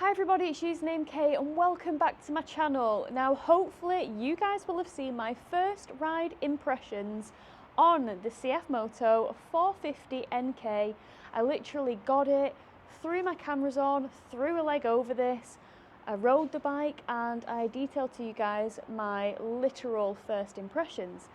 Hi everybody, it's Usernamekate and welcome back to my channel. Now hopefully you guys will have seen my first ride impressions on the CF Moto 450 NK. I literally got it, threw my cameras on, threw a leg over this, I rode the bike and I detailed to you guys my literal first impressions.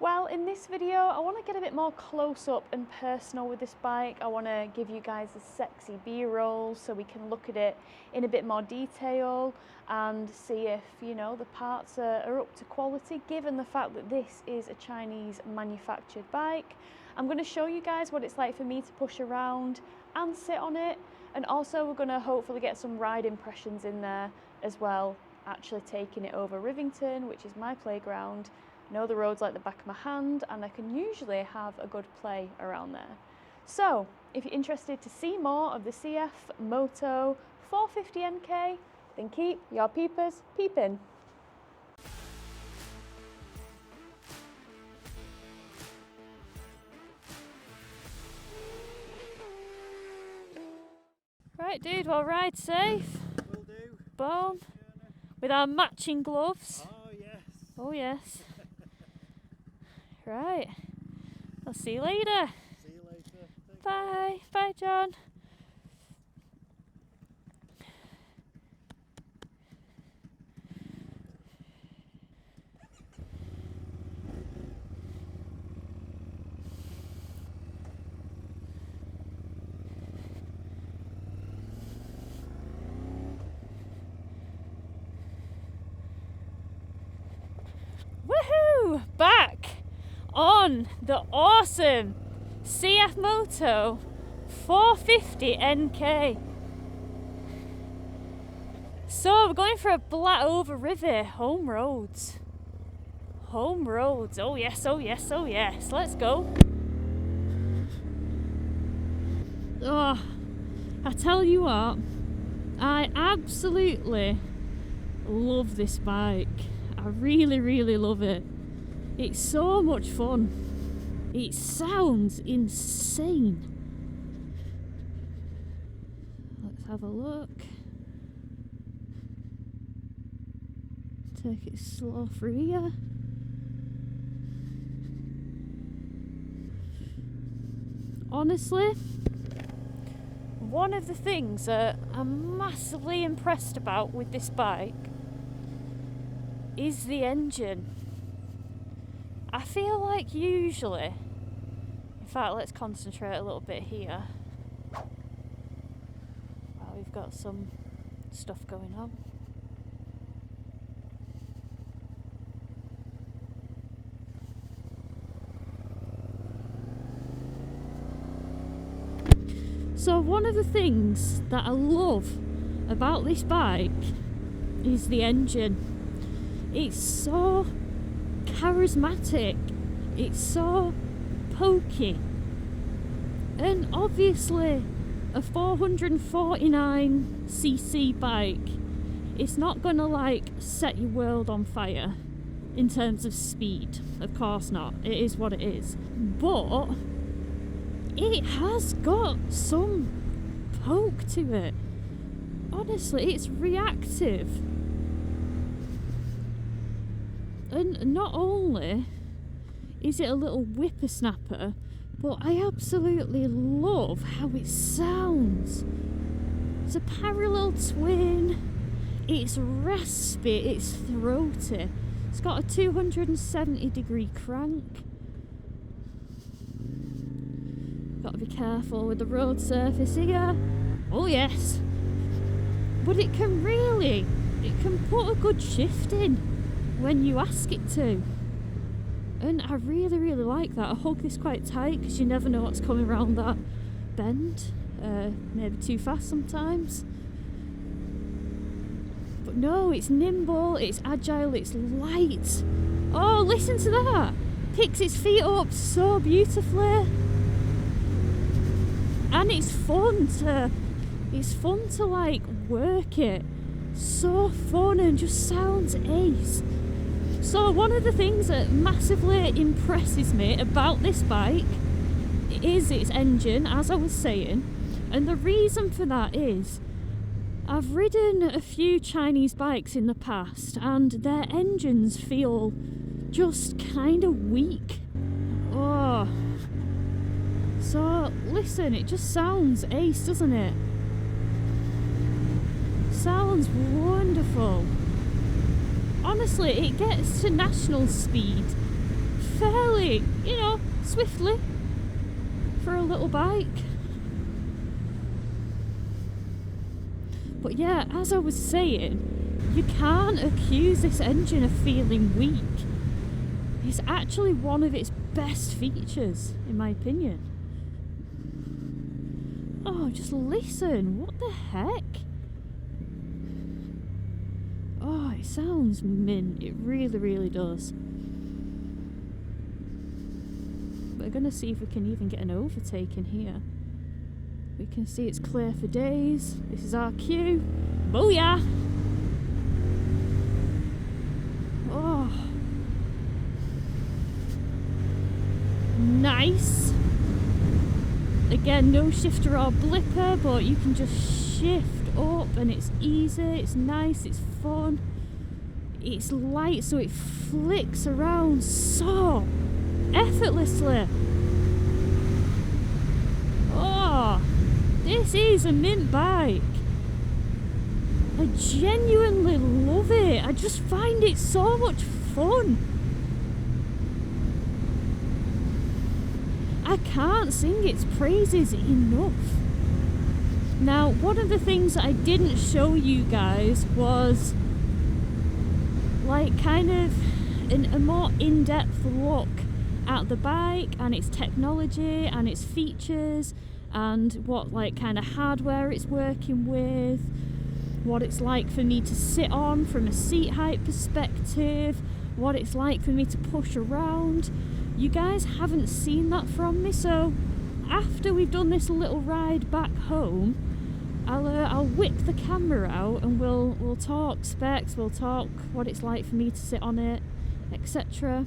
Well, in this video, I want to get a bit more close up and personal with this bike. I want to give you guys a sexy B-roll so we can look at it in a bit more detail and see if, you know, the parts are up to quality, given the fact that this is a Chinese manufactured bike. I'm going to show you guys what it's like for me to push around and sit on it. And also we're going to hopefully get some ride impressions in there as well, actually taking it over Rivington, which is my playground. I know the road's like the back of my hand and I can usually have a good play around there. So if you're interested to see more of the CF Moto 450 NK, then keep your peepers peeping. Right dude, well ride safe. Will do. Boom. With our matching gloves. Oh yes. Oh yes. Right, I'll see you later. See you later. Bye. Bye, John. Woohoo! Back on the awesome CF Moto 450 NK. So we're going for a Black over River home roads. Home roads. Oh yes, oh yes, oh yes. Let's go. Oh, I tell you what, I absolutely love this bike. I really, really love it. It's so much fun. It sounds insane. Let's have a look. Take it slow through here. Honestly, one of the things that I'm massively impressed about with this bike is the engine. I feel like usually, in fact let's concentrate a little bit here. Wow, we've got some stuff going on. So one of the things that I love about this bike is the engine. It's so charismatic, it's so pokey, and obviously a 449cc bike, it's not gonna like set your world on fire in terms of speed, of course not, it is what it is, but it has got some poke to it. Honestly, it's reactive. And not only is it a little whippersnapper, but I absolutely love how it sounds. It's a parallel twin, it's raspy, it's throaty. It's got a 270-degree crank. Got to be careful with the road surface here. Oh yes. But it can put a good shift in when you ask it to, and I really, really like that. I hug this quite tight because you never know what's coming around that bend, maybe too fast sometimes, but no, it's nimble, it's agile, it's light. Oh, listen to that, picks its feet up so beautifully, and it's fun to like work it. So fun and just sounds ace. So one of the things that massively impresses me about this bike is its engine, as I was saying, and the reason for that is I've ridden a few Chinese bikes in the past and their engines feel just kind of weak. Oh. So listen, it just sounds ace, doesn't it? Sounds wonderful. Honestly, it gets to national speed fairly, you know, swiftly for a little bike. But yeah, as I was saying, you can't accuse this engine of feeling weak. It's actually one of its best features, in my opinion. Oh, just listen, what the heck? Oh, it sounds mint, it really, really does. We're gonna see if we can even get an overtake in here. We can see it's clear for days. This is our cue. Booyah! Oh. Nice. Again, no shifter or blipper, but you can just shift up and it's easy, it's nice, it's fun. It's light, so it flicks around so effortlessly. Oh, this is a mint bike. I genuinely love it. I just find it so much fun. I can't sing its praises enough. Now, one of the things that I didn't show you guys was like kind of a more in-depth look at the bike and its technology and its features and what like kind of hardware it's working with, what it's like for me to sit on from a seat height perspective, what it's like for me to push around. You guys haven't seen that from me, so after we've done this little ride back home, I'll whip the camera out and we'll talk specs, we'll talk what it's like for me to sit on it, etc.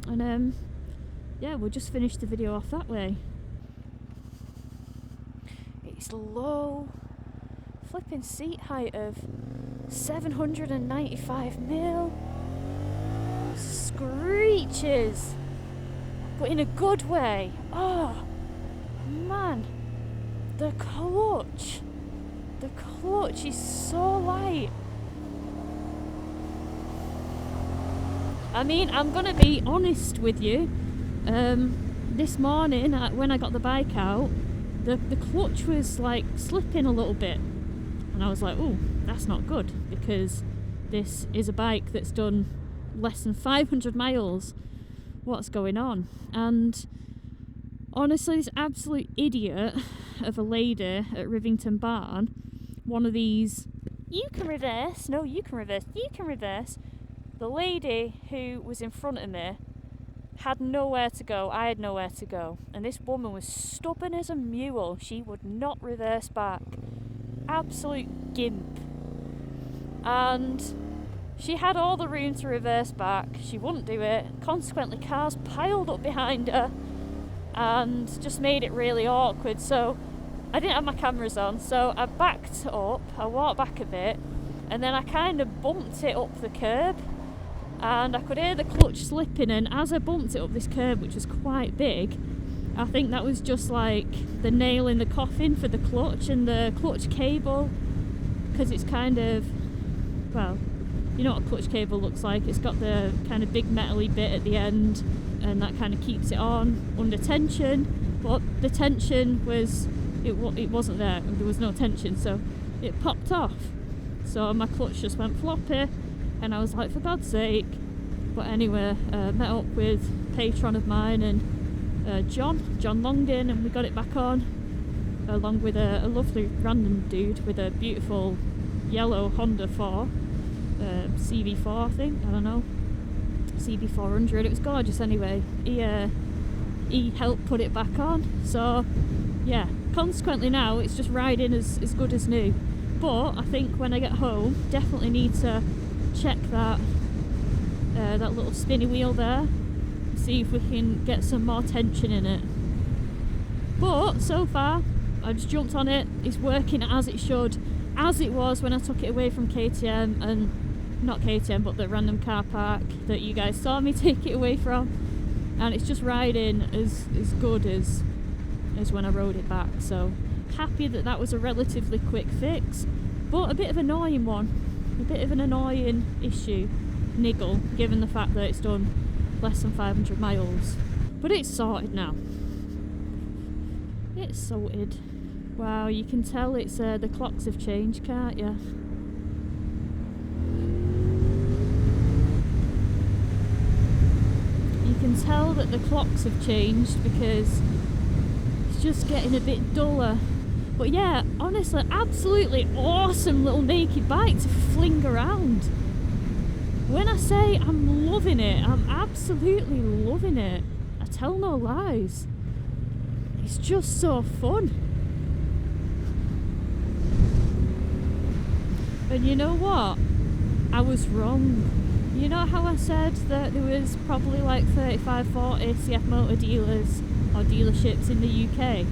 And yeah, we'll just finish the video off that way. It's low, flipping seat height of 795mm. Screeches, but in a good way. Oh man, the clutch is so light. I mean, I'm gonna be honest with you. This morning when I got the bike out, the clutch was like slipping a little bit, and I was like, oh, that's not good, because this is a bike that's done less than 500 miles. What's going on? And honestly, this absolute idiot of a lady at Rivington Barn, one of these, you can reverse, no, you can reverse, you can reverse. The lady who was in front of me had nowhere to go, I had nowhere to go. And this woman was stubborn as a mule. She would not reverse back. Absolute gimp. And she had all the room to reverse back. She wouldn't do it. Consequently, cars piled up behind her and just made it really awkward. So I didn't have my cameras on, so I backed up, I walked back a bit, and then I kind of bumped it up the curb, and I could hear the clutch slipping, and as I bumped it up this curb, which was quite big, I think that was just like the nail in the coffin for the clutch and the clutch cable, because it's kind of, well, you know what a clutch cable looks like. It's got the kind of big metally bit at the end, and that kind of keeps it on under tension, but the tension was, it wasn't there. There was no tension, so it popped off. So my clutch just went floppy, and I was like, for God's sake. But anyway, met up with patron of mine and John Longdon, and we got it back on, along with a lovely random dude with a beautiful yellow Honda 4, CV4 I think, I don't know, CB400. It was gorgeous anyway. He helped put it back on, so yeah, consequently now it's just riding as good as new. But I think when I get home, definitely need to check that little spinny wheel there, see if we can get some more tension in it. But so far I just jumped on it, it's working as it should. as it was when I took it away from KTM, and not KTM but the random car park that you guys saw me take it away from, and it's just riding as good as when I rode it back. So happy that that was a relatively quick fix, but a bit of an annoying one, a bit of an annoying issue, niggle, given the fact that it's done less than 500 miles. But it's sorted now. It's sorted. Wow, you can tell it's the clocks have changed, can't you? You can tell that the clocks have changed because it's just getting a bit duller. But yeah, honestly, absolutely awesome little naked bike to fling around. When I say I'm loving it, I'm absolutely loving it. I tell no lies. It's just so fun. And you know what? I was wrong. You know how I said that there was probably like 35, 40 CF Moto dealers or dealerships in the UK?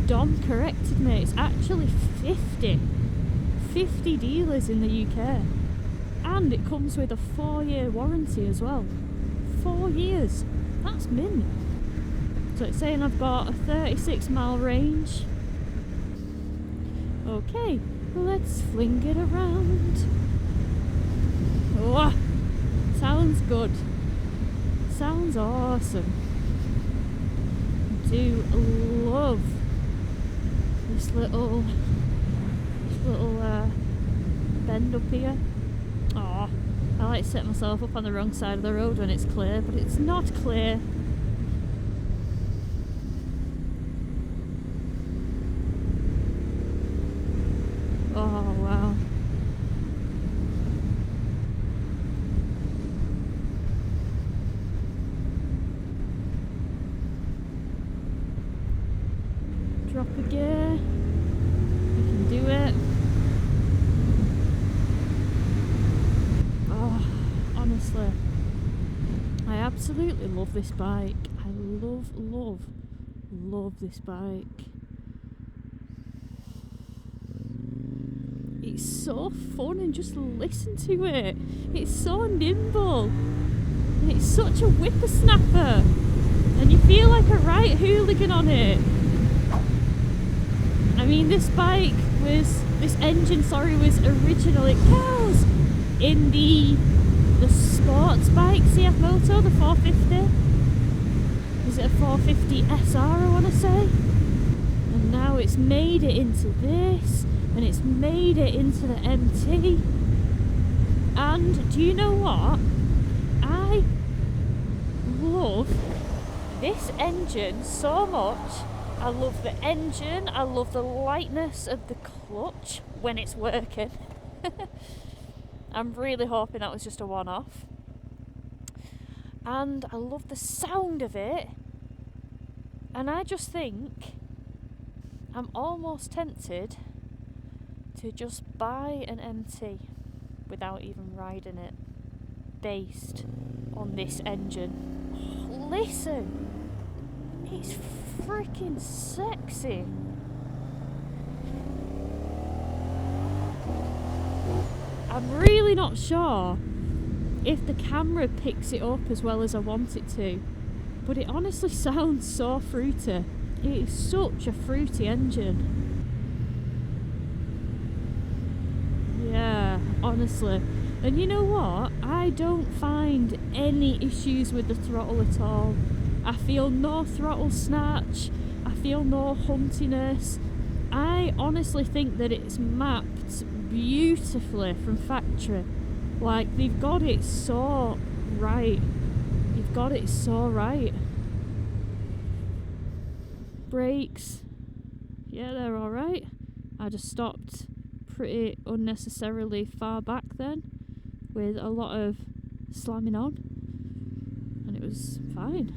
Dom corrected me. It's actually 50. 50 dealers in the UK. And it comes with a 4-year warranty as well. 4 years. That's mint. So it's saying I've got a 36-mile range. Okay, let's fling it around. Oh, sounds good. Sounds awesome. I do love this little bend up here. Oh, I like to set myself up on the wrong side of the road when it's clear, but it's not clear. Oh wow. Drop a gear. You can do it. Oh, honestly, I absolutely love this bike. I love this bike. It's so fun, and just listen to it. It's so nimble. And it's such a whippersnapper. And you feel like a right hooligan on it. I mean, this engine was originally cows in the sports bike CF Moto, the 450. Is it a 450 SR, I want to say? And now it's made it into this, and it's made it into the MT. And do you know what? I love this engine so much. I love the engine, I love the lightness of the clutch when it's working. I'm really hoping that was just a one-off. And I love the sound of it. And I just think I'm almost tempted to just buy an MT without even riding it, based on this engine. Oh, listen! It's freaking sexy. I'm really not sure if the camera picks it up as well as I want it to, but it honestly sounds so fruity. It is such a fruity engine. Yeah, honestly. And you know what? I don't find any issues with the throttle at all. I feel no throttle snatch. I feel no huntiness. I honestly think that it's mapped beautifully from factory. Like, they've got it so right. You've got it so right. Brakes, yeah, they're alright. I just stopped pretty unnecessarily far back then with a lot of slamming on, and it was fine.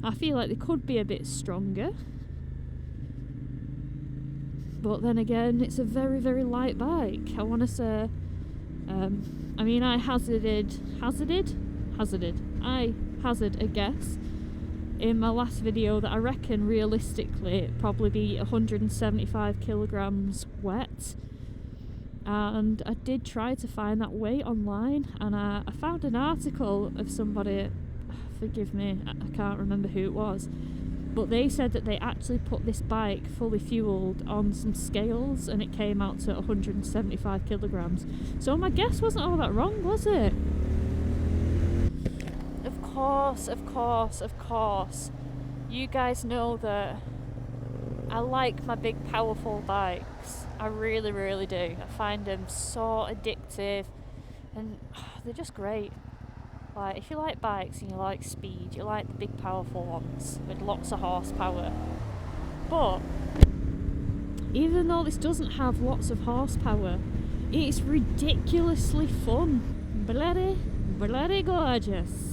I feel like they could be a bit stronger, but then again, it's a very, very light bike. I want to say, I mean, I hazarded a guess in my last video that I reckon realistically it'd probably be 175 kilograms wet, and I did try to find that weight online, and I found an article of somebody, forgive me, I can't remember who it was, but they said that they actually put this bike fully fueled on some scales and it came out to 175 kilograms. So my guess wasn't all that wrong, was it? Of course. You guys know that I like my big powerful bikes. I really, really do. I find them so addictive and they're just great. Like, if you like bikes and you like speed, you like the big powerful ones with lots of horsepower. But even though this doesn't have lots of horsepower, it's ridiculously fun. Bloody gorgeous.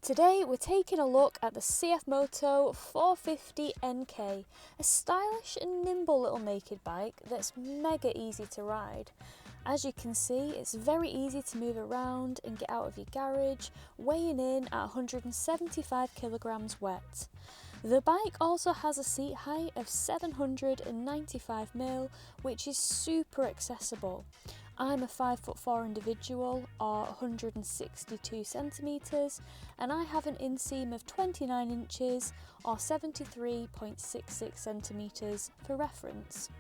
Today we're taking a look at the CF Moto 450 NK, a stylish and nimble little naked bike that's mega easy to ride. As you can see, it's very easy to move around and get out of your garage, weighing in at 175 kilograms wet. The bike also has a seat height of 795mm, which is super accessible. I'm a 5'4" individual, or 162 centimetres, and I have an inseam of 29 inches, or 73.66 centimetres for reference.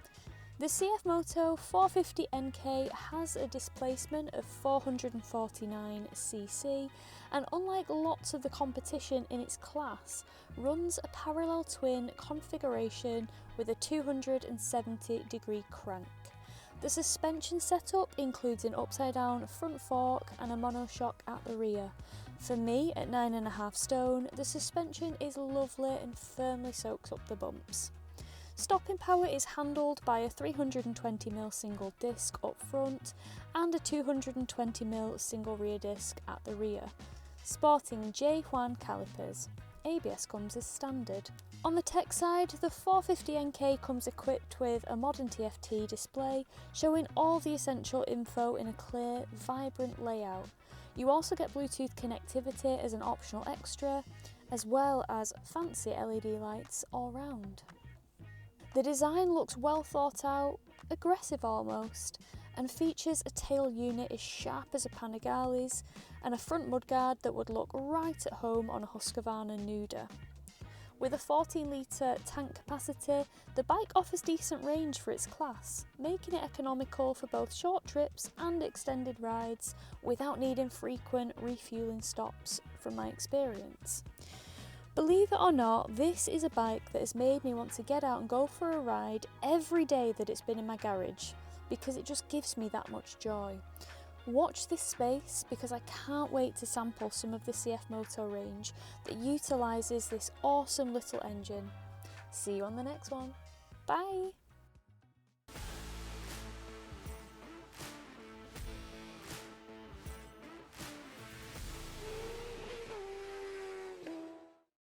The CF Moto 450 NK has a displacement of 449cc, and unlike lots of the competition in its class, runs a parallel twin configuration with a 270-degree crank. The suspension setup includes an upside down front fork and a monoshock at the rear. For me, at 9.5 stone, the suspension is lovely and firmly soaks up the bumps. Stopping power is handled by a 320mm single disc up front and a 220mm single rear disc at the rear, sporting J1 calipers. ABS comes as standard. On the tech side, the 450 NK comes equipped with a modern TFT display showing all the essential info in a clear, vibrant layout. You also get Bluetooth connectivity as an optional extra, as well as fancy LED lights all round. The design looks well thought out, aggressive almost, and features a tail unit as sharp as a Panigale's and a front mudguard that would look right at home on a Husqvarna Nuda. With a 14-litre tank capacity, the bike offers decent range for its class, making it economical for both short trips and extended rides without needing frequent refueling stops from my experience. Believe it or not, this is a bike that has made me want to get out and go for a ride every day that it's been in my garage, because it just gives me that much joy. Watch this space, because I can't wait to sample some of the CF Moto range that utilises this awesome little engine. See you on the next one. Bye!